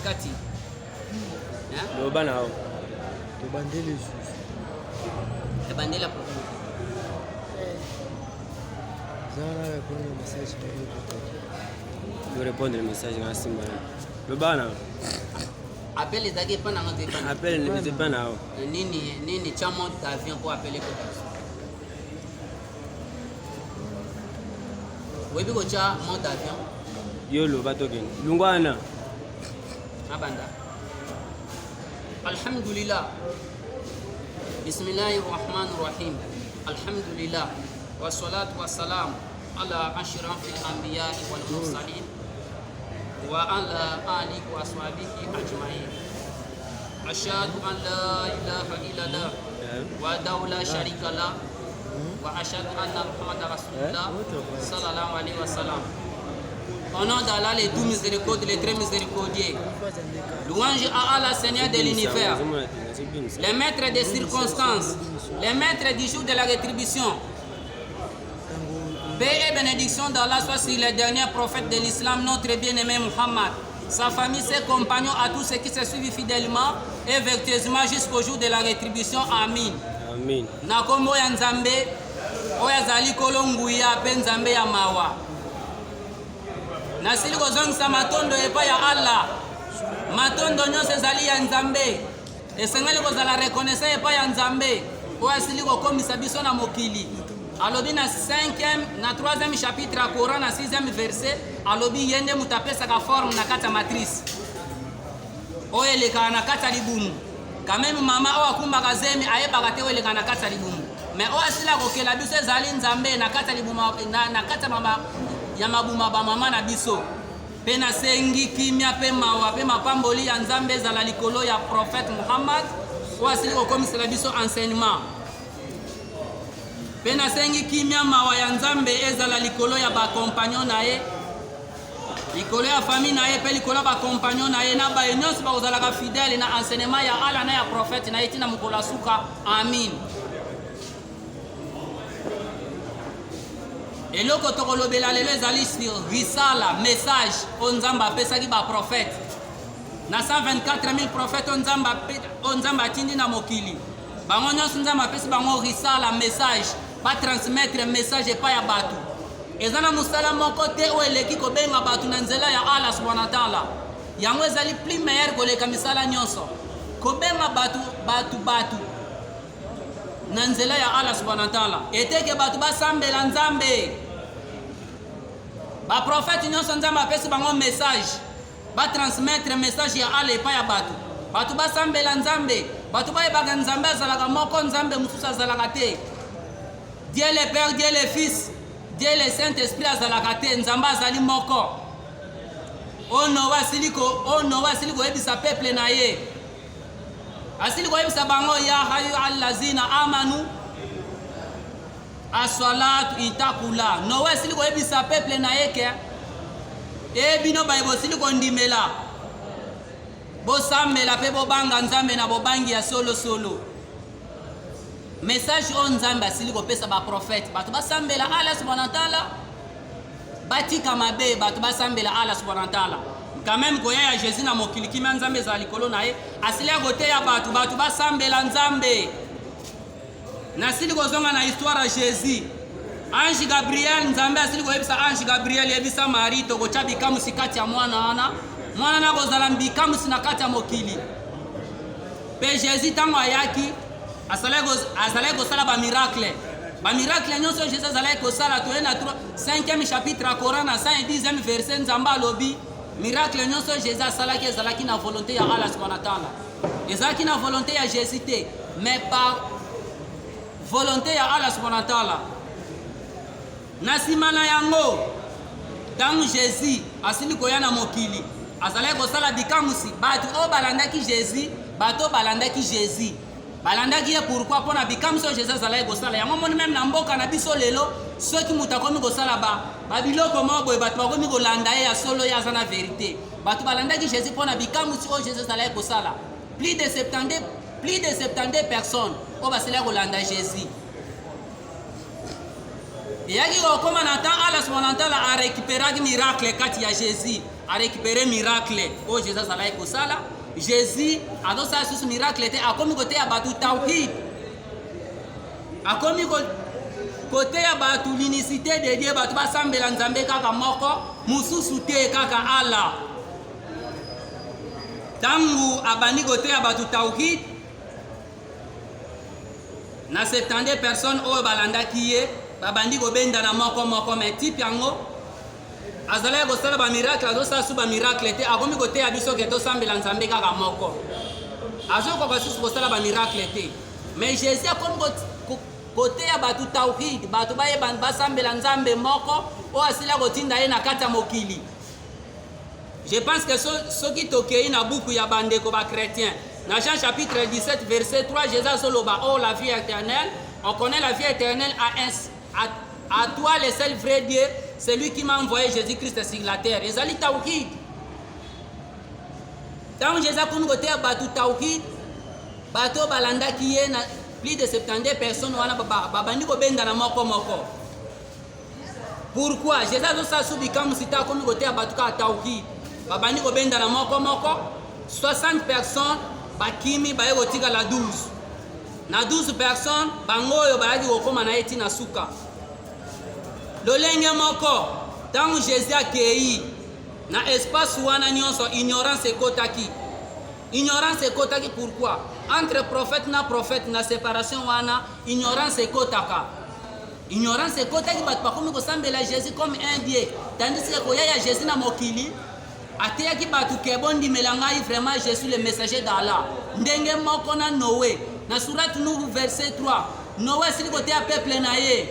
katikati. Loba nao. Tobandele sous. Ebandela profonde. Zara répondre le message Je répondre le message à Simba. Loba nao. Appelle les aguets pas dans notre écran. Appelle ne pas nao. Nini chamo d'avion pour appeler ko. Webi ko cha monte d'avion. Yo loba token. Lungwana. Abanda. Alhamdulillah. Bismillahir Rahmanir Rahim. Alhamdulillah. Wassalatu wassalam ala ashrafil anbiya wal mursalin wa ala alihi wa ashabihi ajma'in. Ashhadu an la ilaha illallah wa la sharika lah wa ashhadu anna Muhammadar Rasulullah sallallahu alayhi wa sallam. Au nom d'Allah, les doux miséricordieux, les très miséricordieux. Louange à Allah, Seigneur de l'univers, les maîtres des circonstances, les maîtres du jour de la rétribution. Paix et bénédiction d'Allah soit sur les derniers prophètes de l'islam, notre bien-aimé Muhammad, sa famille, ses compagnons, à tous ceux qui se suivent fidèlement et vertueusement jusqu'au jour de la rétribution. Amin. Amin. Nakombo ya Nzambe, oya zali kolonguya pe Nzambe ya mawa. Nasili kozongisa matondo epa ya Allah. Matondo nyonso ezali ya Nzambe. Esengeli kozala reconnaissant epa ya Nzambe. Oyo asili kokomisa biso na mokili. Alobi na 3e chapitre ya Coran na 6e verset. Alobi yende mutapesaka forme na kati ya matrice. Oyo elekaka na kati ya libumu. Kameme mama oyo akumbaka zemi ayebaka te oyo elekaka na kati ya libumu. Mais oyo asila kokela biso ezali Nzambe na kati ya libumu na kati ya mabuma ba mama na biso. Pe na sengi kimia pe mawa pe mapamboli ya Nzambe ezala likolo ya prophète Muhammad oyo asili kokomisela biso enseignement. Pe na sengi kimia mawa ya Nzambe ezala likolo ya ba compagnon na ye, likolo ya famille na ye pe likolo ba compagnon na ye na ba nyonso ba kozalaka fidèle na enseignement ya Allah na ya prophète na ye tina mokolo suka. Amin. Eloko tokolobela lelo ezali sur risala message o Nzambe apesaki ba prophète na 124 000 prophètes o Nzambe atindi na mokili. Bango nyonso Nzambe apesi bango risala message ba transmettre message epai ya bato. Eza na mosala moko te oyo eleki kobenga bato na nzela ya Allah subhanahu wa ta'ala. Yango ezali plus meilleur koleka misala nyonso. Kobenga bato na nzela ya Allah subhanahu wa ta'ala. Eteke bato basambela Nzambe. Ba prophète nyonso Nzambe apesi bango message. Ba transmettre message ya Allah epai ya bato. Bato basambela Nzambe. Bato bayebaka Nzambe azalaka moko, Nzambe mosusu azalaka te. Dieu le Père, Dieu le Fils, Dieu le Saint-Esprit azalaka te, Nzambe azali moko. Ono wasili koyebisa peuple na ye. Asili koyebisa bango ya hayu allazina amanu as-salatu itakula. No wasili koyebisa peuple na ye ke bino bayebo sili kondimela. Bosambela pe bobanga Nzambe na bobangi ya solo. Message on Nzambe asili kopesa ba prophète. Bato basambela Allah subhanahu wa ta'ala. Batika mabe bato basambela Allah subhanahu wa ta'ala. Quand même koya ya Jésus na mokili kimia Nzambe za likolo na ye asili agote ya bato basambela Nzambe. Nasili kozonga na histoire ya Jésus. Ange Gabriel Nzambe asili koyebisa Ange Gabriel yebisa Marie to kocha bikamusi kati ya mwana na kozala bikamusi na kati ya mokili. Pe Jésus tango ayaki azalaki kosala ba miracle. Ba miracle nyonso Jésus azalaki kosala to na 5e chapitre ya Coran na 110e verset Nzambe alobi miracle nyonso Jésus asalaki ezalaki na volonté ya Allah subhanahu wa ta'ala. Ezalaki na volonté ya Jésus te, mais par volonté ya Allah subhanahu wa ta'ala. Na sima na yango tango Jésus asili koya na mokili azalaki kosala bikamusi bato o balandaki Jésus, bato balandaki Jésus. Balandaki ye pourquoi pona bikamusi o Jésus azalaki kosala. Yango moni même na mboka na biso lelo soki mutakomi kosala ba biloko mo boye bato bakomi kolanda ye ya solo ya za na vérité. Bato balandaki Jésus pona bikamusi o Jésus azalaki kosala. Plus de 72 personnes o basala kolanda Jésus. yaki kokoma na temps ala subhanahu wa ta'ala a récupéré miracle kati ya Jésus a récupéré miracle o Jésus azalaki kosala Jésus azosala susu miracle te akomi kote ya batu tawhid akomi kote ya batu l'unicité de Dieu batu basambela nzambe kaka moko mususu te kaka ala tangu abandi kote ya batu tawhid na 70 personnes oyo balandaki ye babandi kobenda na moko me type yango azalaki kosala bamiracle azosala su bamiracle te akomi koteya biso ke tosambela nzambe kaka moko azokoka susu kosala bamiracle te mais Jésus akomi koteya batu tawhid batu bayeba basambela nzambe moko oyo asila kotinda ye na kati ya mokili. Je pense que soki tokei na buku ya bandeko bakrétien dans Jean chapitre 17 verset 3 Jésus azoloba oh la vie éternelle on connaît la vie éternelle à toi le seul vrai Dieu c'est lui qui m'a envoyé Jésus-Christ sur la terre ezali tawhid tant Jésus akomi koteya batu tawhid bato balandaki ye na plus de 72 personnes wana babandi kobenda na moko pourquoi Jésus azosala su bikamu sita akomi koteya batu kaka tawhid babandi kobenda na moko 60 personnes bakimi baye kotikala 12 na 12 personnes bango oyo bayaki kokoma na ye ntina suka lolenge moko ntango Jésus akei na espace wana nyonso ignorance ekotaki pourquoi entre prophète na séparation wana ignorance ekotaki bato bakomi kosambela Jésus comme un Dieu tandis que koya ya Jésus na mokili ateyaki bato ke bondimela ngai vraiment je suis le messager d'Allah ndenge moko na Noé na surat Nuh verset 3 Noé asili koteya peuple na ye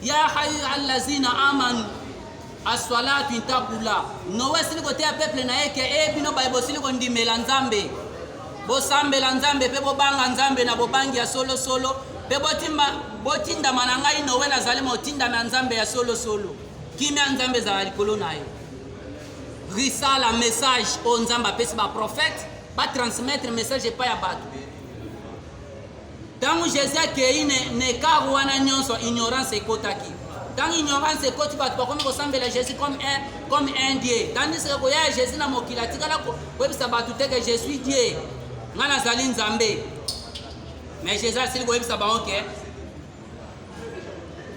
ya ayyuhallazina amanu as-salatu intaqula Noé asili koteya peuple na ye ke bino baye bosili kondimela nzambe bosambela nzambe pe bobanga nzambe na bobangi ya solo pe botindama na ngai Noé nazali motindama ya nzambe ya solo kimia nzambe za likolo na ye risala message o nzamba pesi ba prophète ba transmettre message pa ya bato tangu Jésus akei ne karu wana nyonso ignorance ekotaki tangu ignorance ekoti bato bakomi kosambela Jésus comme un Dieu tandis que koya Jésus na mokili atikala koyebisa bato te que je suis Dieu nga nazali nzambe mais Jésus asili koyebisa bango ke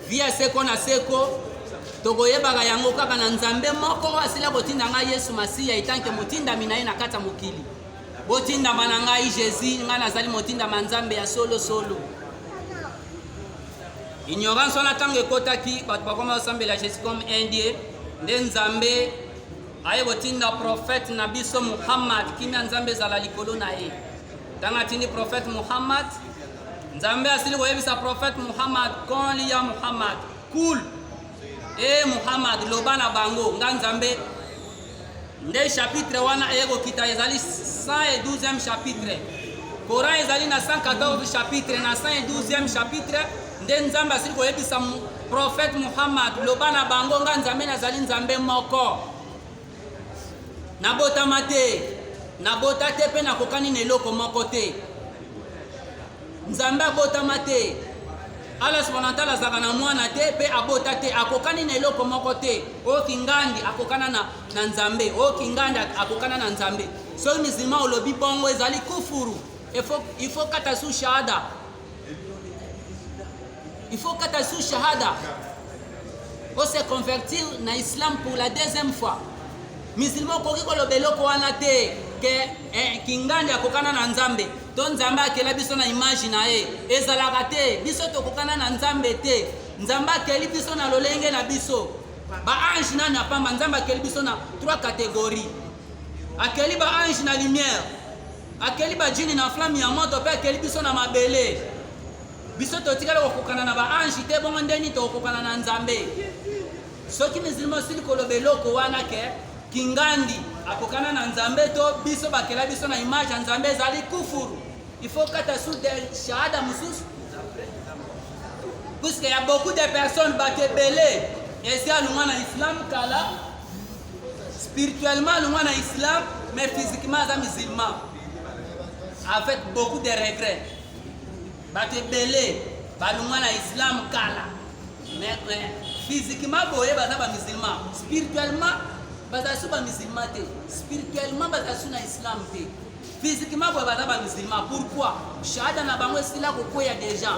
via seko na seko tokoyebaka yango kaka na nzambe moko asila kotinda ngai Yesu Masiya etanke motindami na ye na kati ya mokili botindama na ngai Jésus nga nazali motindama nzambe ya solo ignorance wana ntango ekotaki bato bakoma kosambela Jésus comme un Dieu nde nzambe aye kotinda prophète na biso Muhammad kimia nzambe ezala likolo na ye ntango atindi prophète Muhammad nzambe asili koyebisa prophète Muhammad koli ya Muhammad cool Muhammad loba na bango nga nzambe nde chapitre wana ekokita ezali 112e chapitre Coran ezali na 114 chapitre na 112e chapitre nde nzambe asili koyebisa prophète Muhammad loba na bango nga nzambe nazali nzambe moko nabota te pe nakokani na eloko moko te nzambe abotama te Allah subhanahu wa ta'ala azalaka na mwana te pe abota te akokani na eloko moko te oyo kingandi akokana na nzambe oyo kingandi akokana na nzambe soki musulman olobi bongo ezali kufuru il faut kata su shahada pour se convertir na islam pour la deuxième fois musulman okoki koloba eloko wana te ke kingandi akokana na nzambe to nzambe akela biso na image na ye ezalaka te biso tokokana na nzambe te nzambe akeli biso na lolenge na biso baange nani apamba nzambe akeli biso na 3 catégories akeli baange na lumière akeli bajini na flamme ya moto pe akeli biso na mabele biso totikala kokokana na baange te bongo ndeni tokokana na nzambe soki musulman osili koloba eloko wana ke kingandi akokana na nzambe to biso bakela biso na image ya nzambe ezali kufuru il faut kata su de shahada mususu puisque y a beaucoup de personnes bakebele esi alungwa na islam kala spirituellement alungwa na islam mais physiquement aza musulman avec beaucoup de regrets bakebele balungwa na islam kala mais physiquement boye baza ba musulman, spirituellement baza su ba musulman te, spirituellement baza su na islam te, physiquement boye baza ba musulman. Pourquoi? Shahada na bango sila kokoya déjà.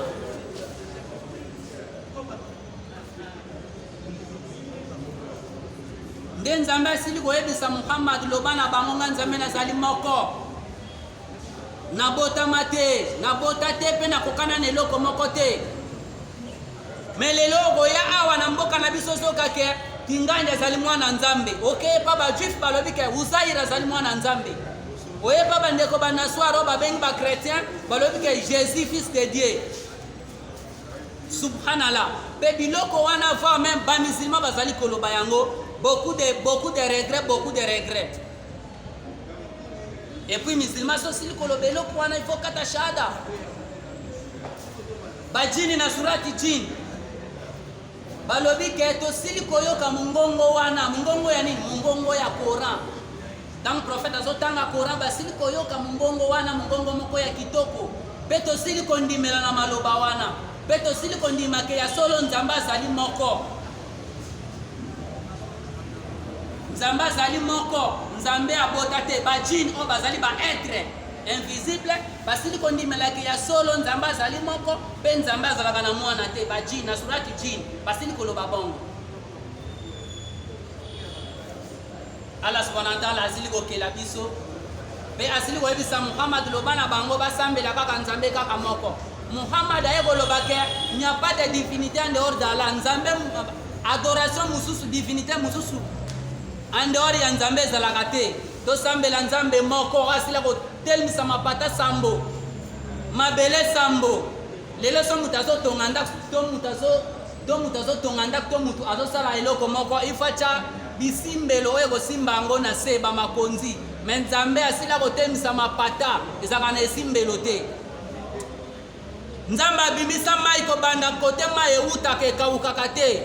Nde nzambe asili koyebisa Muhammad loba na bango nga nzambe nazali moko, nabotama te, nabota te mpe nakokana na eloko moko te. Me lelo okoya awa na mboka na biso soka ke Tinganja azali mwana nzambe, okeyepa bajuif balobi ke Uzair azali mwana nzambe, oyepa bandeko banaswaro babengi bakretien balobi ke Jésus fils de Dieu. Subhanallah. Pe biloko wana va même ba musulman bazali koloba yango, beaucoup de regrets. Et puis musulman so sili kolobelo wana il faut kata shahada. Bajini na surati jin balobi ke to sili koyoka mungongo wana, mungongo ya nini? Mungongo ya Quran. Tant prophète azotanga Quran basili koyoka mungongo wana, mungongo moko ya kitoko. Pe to sili kondimela na maloba wana, pe to sili kondima ke ya solo nzamba azali moko. Nzamba azali moko, nzambe abota te, ba jin o bazali ba être invisible, basili kondimela ke ya solo nzamba azali moko, pe nzambe azalaka na mwana te, ba jin na surati jin basili koloba bongo. Allah subhanahu wa ta'ala asili kokela biso, pe asili koyebisa Muhammad loba na bango basambela kaka nzambe kaka moko. Muhammad aye koloba ke il n'y a pas de divinité en dehors d'Allah. Nzambe adoration mususu, divinité mususu en dehors ya nzambe ezalaka te. Tosambela nzambe moko, asila kotelemisa mapata sambo, mabele sambo. Lelo so mutu azotonga ndako, to mutu azotonga ndako, to mutu azosala eloko moko, ifacha bisimbelo oyo kosimba yango na se bamakonzi. Me nzambe asila kotelemisa mapata ezalaka na esimbelo te. Nzambe abimisa mai kobanda kote mai eutaka ekawukaka te.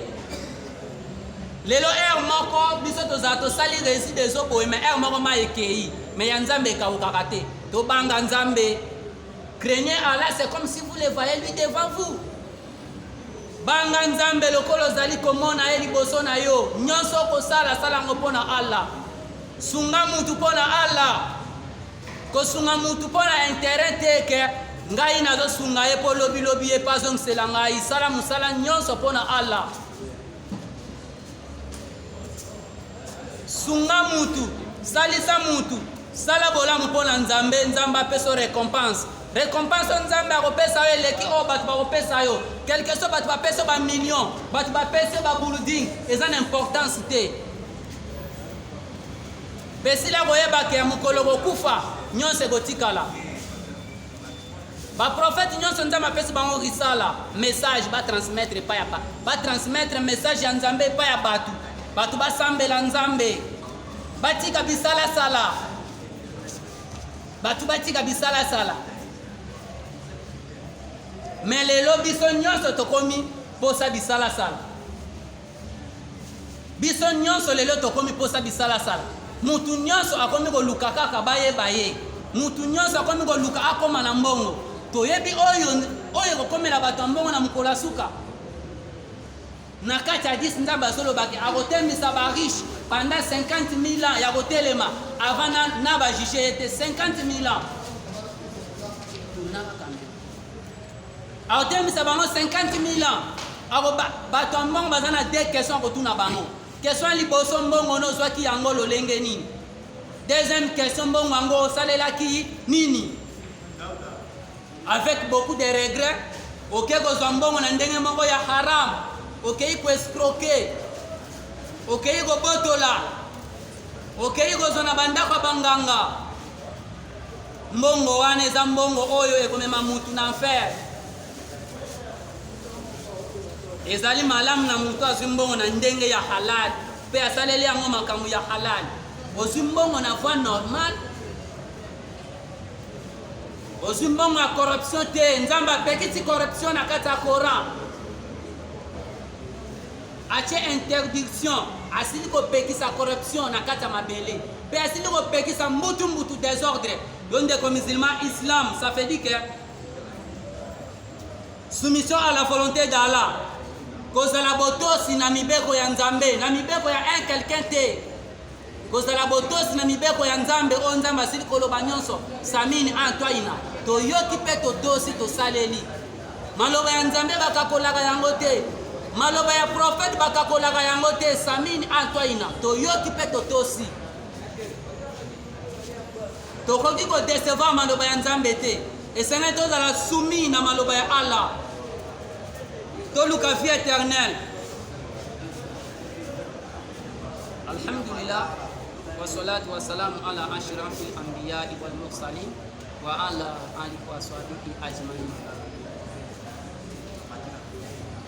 Lelo moko biso tozala tosali resi dezoboye, me moko mai ekei, me ya nzambe ekawukaka te. Tobanga nzambe, craignez Allah, c'est comme si vous le voyez lui devant vous. Banga nzambe lokolo zali komona ye liboso na yo, nyonso kosala salango mpona Allah. Sunga mutu mpona Allah, kosunga mutu mpona intérêt te ke ngai nazosunga ye po lobi ye pazongsela ngai, sala musala nyonso mpona Allah. Sunga mutu, salisa mutu, sala bolamu mpona nzambe, nzambe apeso récompense. Récompense nzambe akopesa yo eleki oyo bato bakopesa yo. Quelque chose bato bapesa ba million, bato bapesa ba building, eza na importance te. Pesila koyeba ke mokolo kokufa nyonso ekotikala. Ba prophète nyonso nzambe apesa bango risala, message ba transmettre pa ya ba transmettre message ya nzambe pa ya bato. Bato basambela nzambe, batika bisala sala, bato batika bisala sala. Mais lelo biso nyonso tokomi posa bisala sala. Biso nyonso lelo tokomi posa bisala sala. Mutu nyonso akomi koluka kaka baye. Mutu nyonso akomi koluka akoma na mbongo. Toyebi oyo kokomela bato mbongo na mukolo suka. Na kati ya 10 nzambe azolobaki akotemisa ba riche pendant 50 000 ans ya kotelema avant na ba juge ete 50 000 ans. Akotemisa bango 50 000 ans. Bato mbongo bazana 2 questions kotuna bango. Question liboso mbongo no zwaki yango lolenge nini? Deuxième question mbongo yango osalelaki nini? Avec beaucoup de regrets, oke kozwa mbongo na ndenge moko ya haram, oke ko escroquer, oke ko botola, oke kozwa na bandako banganga. Mbongo wana eza mbongo oyo ekomema mutu na enfer. Ezali malamu na mutu azwi mbongo na ndenge ya halal, pe asaleli yango makambo ya halal. Ozwi mbongo na voie normale, ozwi mbongo ya corruption te. Nzambe apekisi corruption na kati ya Coran, atie interdiction, asili kopekisa corruption na kati ya mabele, pe asili kopekisa mbutu désordre. Yonde ko musulman islam, ça fait dire que soumission à la volonté d'Allah. kozala botosi na mibeko ya nzambe na mibeko ya un quelqu'un te kozala botosi na mibeko ya nzambe oyo nzambe asili koloba nyonso samini antwaina toyoki mpe totosi tosaleli maloba ya nzambe bakakolaka yango te maloba ya profete bakakolaka yango te samini antwaina toyoki mpe totosi tokoki kodecevoir maloba ya nzambe te esengeli tozala sumi na maloba ya Allah toluka vie éternelle. Alhamdulillah wa salatu wa salam ala ashrafil anbiya wal mursalin wa ala alihi wa sahbihi ajmain.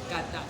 Kata